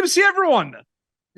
good to see everyone.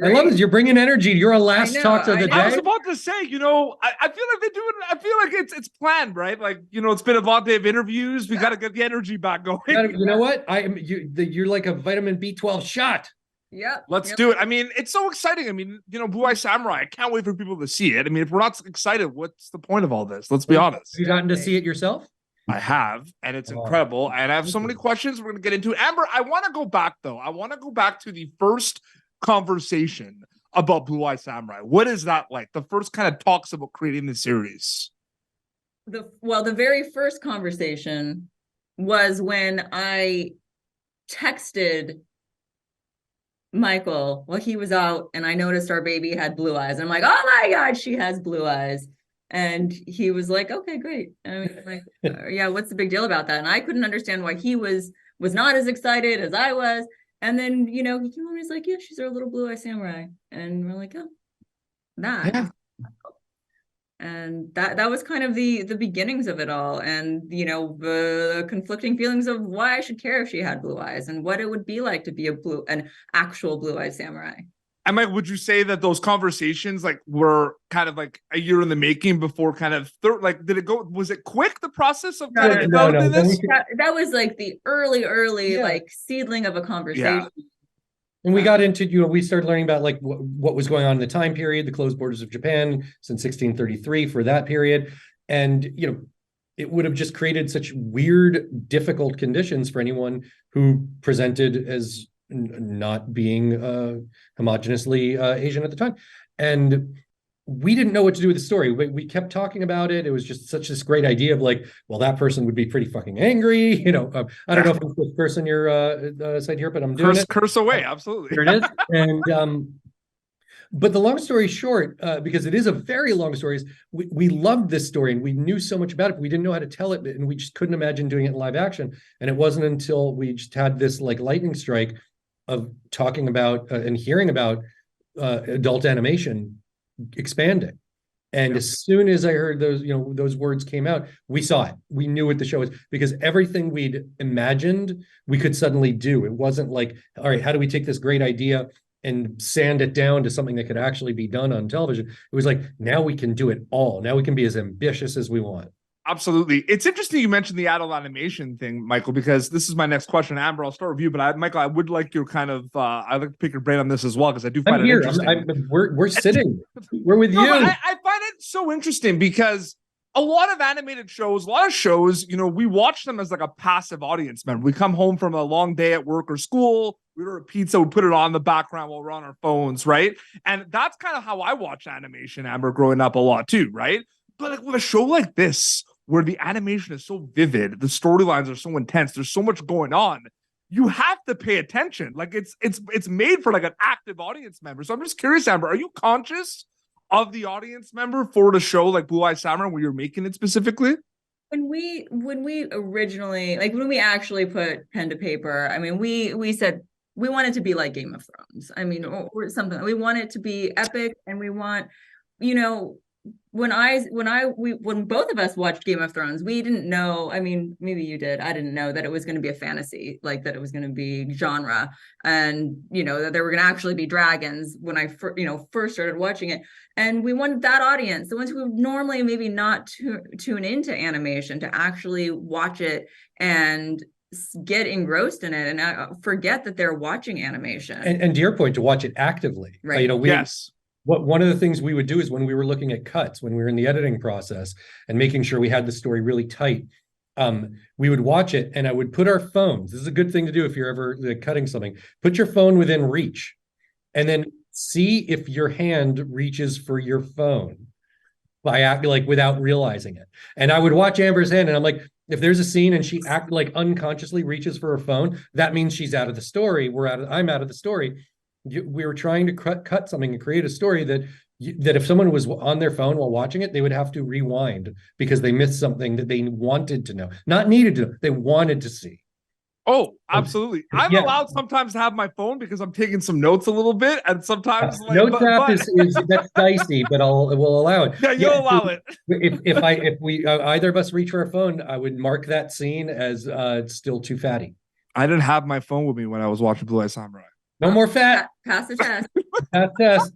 I love it. You're bringing energy. You're a last talk of the day. I was about to say, I feel like they're doing. I feel like it's planned, right? Like, it's been a lot of interviews. We got to get the energy back going. You know what? You're like a vitamin B12 shot. Yeah. Let's do it. I mean, it's so exciting. Blue Eye Samurai. I can't wait for people to see it. If we're not excited, what's the point of all this? Let's be honest. Have you gotten to see it yourself? I have, and it's incredible. And I have so many questions we're going to get into. Amber, I want to go back, though. I want to go back to the first conversation about Blue Eye Samurai. What is that like? The first kind of talks about creating the series. The very first conversation was when I texted Michael while he was out, and I noticed our baby had blue eyes. I'm like, oh my God, she has blue eyes. And he was like, okay, great. Yeah, what's the big deal about that? And I couldn't understand why he was not as excited as I was. And then, he came over and he's like, yeah, she's our little blue eye samurai. And we're like, oh, that. Yeah. And that was kind of the beginnings of it all. And, the conflicting feelings of why I should care if she had blue eyes and what it would be like to be an actual blue eye samurai. And Mike, would you say that those conversations were kind of like a year in the making before kind of did it go? Was it quick, the process of kind of developing this? That was like the early seedling of a conversation. Yeah. And we got into, we started learning about what was going on in the time period, the closed borders of Japan since 1633 for that period. And, it would have just created such weird, difficult conditions for anyone who presented as not being homogeneously Asian at the time. And we didn't know what to do with the story. We kept talking about it. It was just such this great idea of that person would be pretty fucking angry. I don't know if I'm supposed to curse on your side here, but I'm doing it. Curse away, absolutely. There it is. And but the long story short, because it is a very long story, is we loved this story and we knew so much about it, but we didn't know how to tell it, and we just couldn't imagine doing it in live action. And it wasn't until we just had this lightning strike of talking about and hearing about adult animation expanding. And as soon as I heard those words came out, we saw it. We knew what the show was, because everything we'd imagined, we could suddenly do. It wasn't like, all right, how do we take this great idea and sand it down to something that could actually be done on television? It was like, now we can do it all. Now we can be as ambitious as we want. Absolutely. It's interesting you mentioned the adult animation thing, Michael, because this is my next question. Amber, I'll start with you, but Michael, I would like your I'd like to pick your brain on this as well, because I do find it interesting. We're sitting. We're with you. I find it so interesting because a lot of shows, we watch them as a passive audience member. We come home from a long day at work or school, we order a pizza, we put it on in the background while we're on our phones, right? And that's kind of how I watch animation, Amber, growing up a lot too, right? But with a show like this, where the animation is so vivid, the storylines are so intense, there's so much going on, you have to pay attention. It's made for an active audience member. So I'm just curious, Amber, are you conscious of the audience member for the show like Blue Eye Samurai when you're making it specifically? When we originally, when we actually put pen to paper, we said we want it to be like Game of Thrones. Or something. We want it to be epic, and we want, when both of us watched Game of Thrones, we didn't know, maybe you did, I didn't know that it was going to be a fantasy, that it was going to be genre, and that there were going to actually be dragons when I first started watching it. And we wanted that audience, the ones who would normally maybe not tune into animation, to actually watch it and get engrossed in it and forget that they're watching animation. And to your point, to watch it actively, right? Yes. One of the things we would do is when we were looking at cuts, when we were in the editing process and making sure we had the story really tight, we would watch it, and I would put our phones. This is a good thing to do if you're ever cutting something. Put your phone within reach, and then see if your hand reaches for your phone by acting without realizing it. And I would watch Amber's hand, and I'm like, if there's a scene and she unconsciously reaches for her phone, that means she's out of the story. I'm out of the story. We were trying to cut something and create a story that if someone was on their phone while watching it, they would have to rewind because they missed something that they wanted to know, not needed to know, they wanted to see. Oh, absolutely. I'm allowed sometimes to have my phone because I'm taking some notes a little bit, and sometimes notes app is that's dicey, but we'll allow it. Yeah, you'll allow it. If we either of us reach for our phone, I would mark that scene as still too fatty. I didn't have my phone with me when I was watching Blue Eye Samurai. No more fat. Pass the test. Pass test.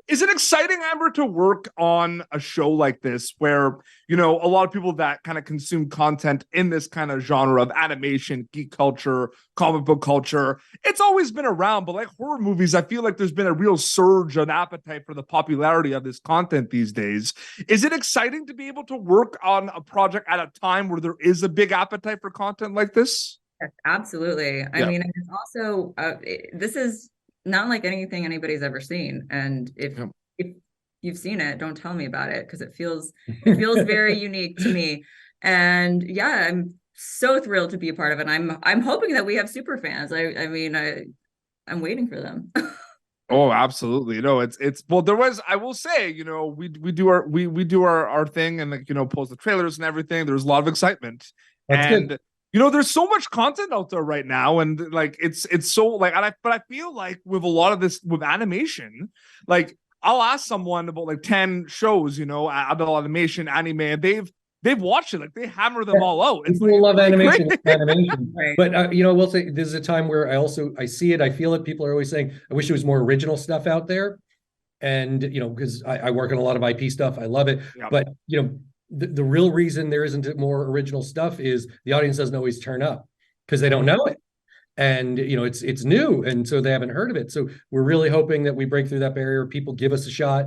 Is it exciting, Amber, to work on a show like this where, you know, a lot of people that kind of consume content in this kind of genre of animation, geek culture, comic book culture, it's always been around, but like horror movies, I feel like there's been a real surge on appetite for the popularity of this content these days. Is it exciting to be able to work on a project at a time where there is a big appetite for content like this? Yes, absolutely. I mean, it's also, this is not like anything anybody's ever seen. And if you've seen it, don't tell me about it, because it feels very unique to me. And yeah, I'm so thrilled to be a part of it. I'm hoping that we have super fans. I'm waiting for them. Oh, absolutely. No, it's well, there was, I will say, you know, we do our thing and, like, you know, post the trailers and everything. There's a lot of excitement. That's and good. You know, there's so much content out there right now, and like it's so like, but I feel like with a lot of this with animation, like I'll ask someone about like 10 shows, you know, adult animation, anime, and they've watched it, like they hammer them all out. It's People love really animation, great. animation. Right. But you know, I will say this is a time where I see it, I feel it. People are always saying, I wish there was more original stuff out there. And you know, because I work on a lot of IP stuff, I love it. Yeah. But you know, the real reason there isn't more original stuff is the audience doesn't always turn up because they don't know it. And you know, it's new, and so they haven't heard of it. So we're really hoping that we break through that barrier. People give us a shot,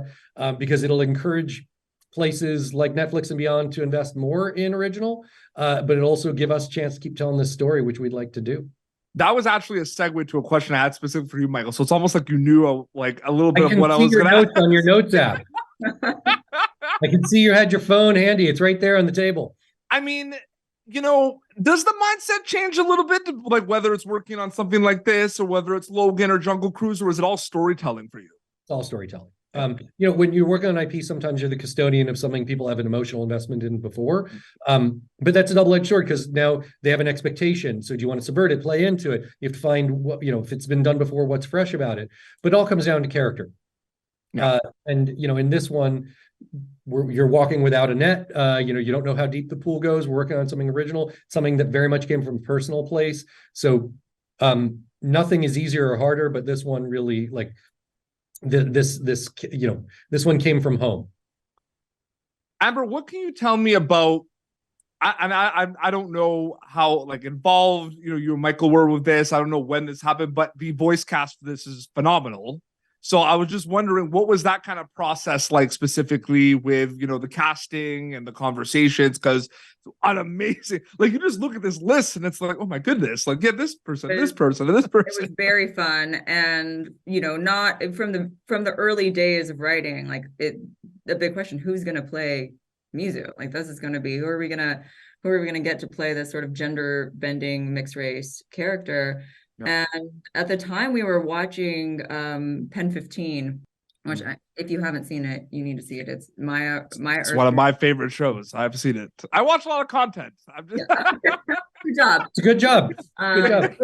because it'll encourage places like Netflix and beyond to invest more in original, but it'll also give us a chance to keep telling this story, which we'd like to do. That was actually a segue to a question I had specific for you, Michael. So it's almost like you knew a little bit of what I was going to ask on your notes app. I can see you had your phone handy. It's right there on the table. I mean, you know, does the mindset change a little bit, like whether it's working on something like this or whether it's Logan or Jungle Cruise, or is it all storytelling for you? It's all storytelling. You know, when you're working on IP, sometimes you're the custodian of something people have an emotional investment in before. But that's a double-edged sword, because now they have an expectation. So do you want to subvert it, play into it? You have to find what, you know, if it's been done before, what's fresh about it. But it all comes down to character. And you know, in this one, you're walking without a net. You know, you don't know how deep the pool goes. We're working on something original, something that very much came from a personal place. So nothing is easier or harder, but this one really, like, this you know, this one came from home. Amber, what can you tell me about? I don't know how like involved, you know, you and Michael were with this. I don't know when this happened, but the voice cast for this is phenomenal. So I was just wondering, what was that kind of process like specifically with, you know, the casting and the conversations? Because it's amazing. Like, you just look at this list and it's like, oh my goodness, like, get this person, this person, and this person. It was very fun. And, you know, not from the early days of writing, like the big question, who's going to play Mizu? Like, this is going to be, who are we going to get to play this sort of gender bending mixed race character? And at the time we were watching Pen 15, which if you haven't seen it, you need to see it. It's Maya It's one of my favorite shows. I've seen it. I watch a lot of content. Good job. It's a good job. Good job.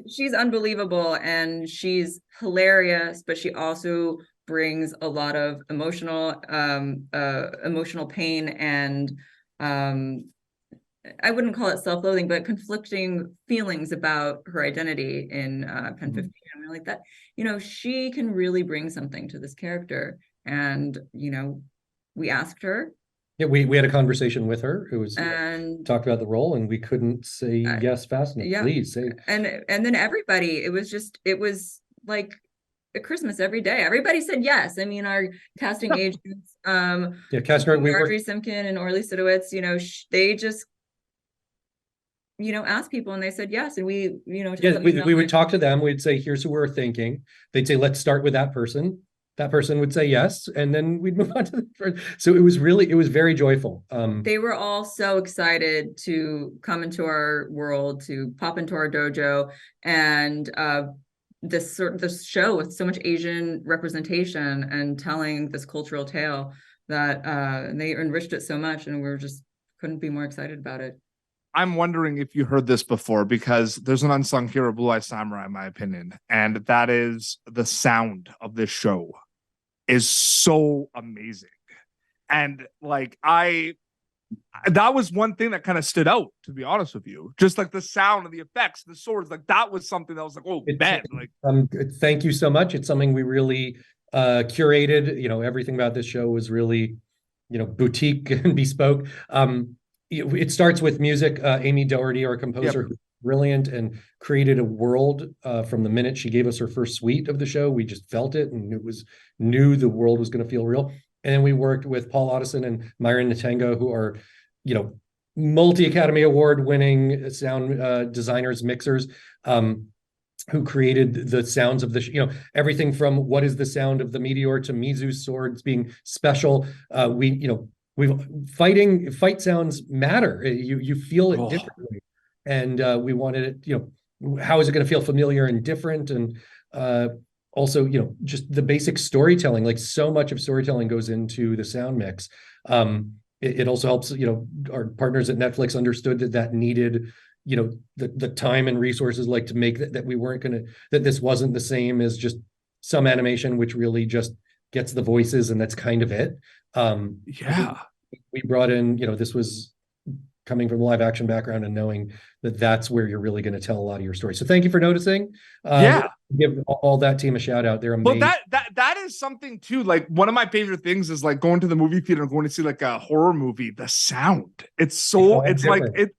She's unbelievable, and she's hilarious, but she also brings a lot of emotional pain and I wouldn't call it self-loathing, but conflicting feelings about her identity in Pen 15. I'm like, that, you know, she can really bring something to this character. And, you know, we asked her. Yeah, we had a conversation with her who was talked about the role, and we couldn't say yes fast enough. Yeah. Please say. And then everybody, it was like a Christmas every day. Everybody said yes. I mean, our casting agents, Marjorie Simkin and Orly Sidowitz, you know, they just, you know, ask people and they said yes. And we, you know, we would talk to them. We'd say, here's who we're thinking. They'd say, let's start with that person. That person would say yes. And then we'd move on to the first. So it was very joyful. They were all so excited to come into our world, to pop into our dojo, and this show with so much Asian representation and telling this cultural tale that they enriched it so much. And we're just couldn't be more excited about it. I'm wondering if you heard this before, because there's an unsung hero, Blue Eye Samurai, in my opinion, and that is the sound of this show is so amazing. And like, I that was one thing that kind of stood out, to be honest with you. Just like the sound and the effects, the swords, like that was something that was like, oh, man. Like, thank you so much. It's something we really curated. Everything about this show was really, boutique and bespoke. It starts with music. Amy Doherty, our composer, who's brilliant and created a world from the minute she gave us her first suite of the show. We just felt it and knew the world was going to feel real. And then we worked with Paul Otteson and Myron Natenga, who are, multi-Academy Award winning sound designers, mixers, who created the sounds of the, everything from what is the sound of the meteor to Mizu's swords being special. Fight sounds matter. You feel it differently. And we wanted it, how is it going to feel familiar and different? And also, just the basic storytelling, like so much of storytelling goes into the sound mix. It also helps, our partners at Netflix understood that needed, the time and resources, like to make that we weren't going to, that this wasn't the same as just some animation, which really just gets the voices and that's kind of it. We brought in, this was coming from the live action background and knowing that that's where you're really going to tell a lot of your story. So thank you for noticing. Give all that team a shout out. They're amazing. Well, that is something too. Like one of my favorite things is like going to the movie theater and going to see like a horror movie. The sound, it does like it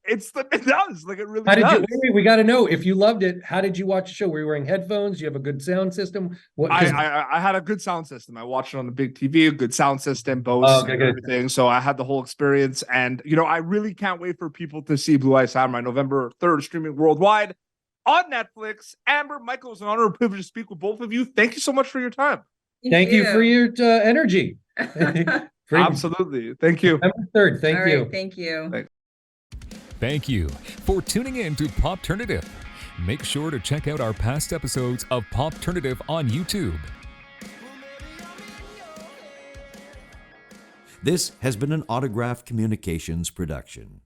really does. We got to know if you loved it. How did you watch the show? Were you wearing headphones? Do you have a good sound system? I had a good sound system. I watched it on the big TV, a good sound system, Bose, and everything. So I had the whole experience, and I really can't wait for people to see Blue Eye Samurai November 3rd, streaming worldwide on Netflix. Amber, Michael, it's an honor and privilege to speak with both of you. Thank you so much for your time. Thank you for your energy. Absolutely. Thank you. November 3rd. Thank you. Thank you. Thanks. Thank you for tuning in to Popternative. Make sure to check out our past episodes of Popternative on YouTube. This has been an Autograph Communications production.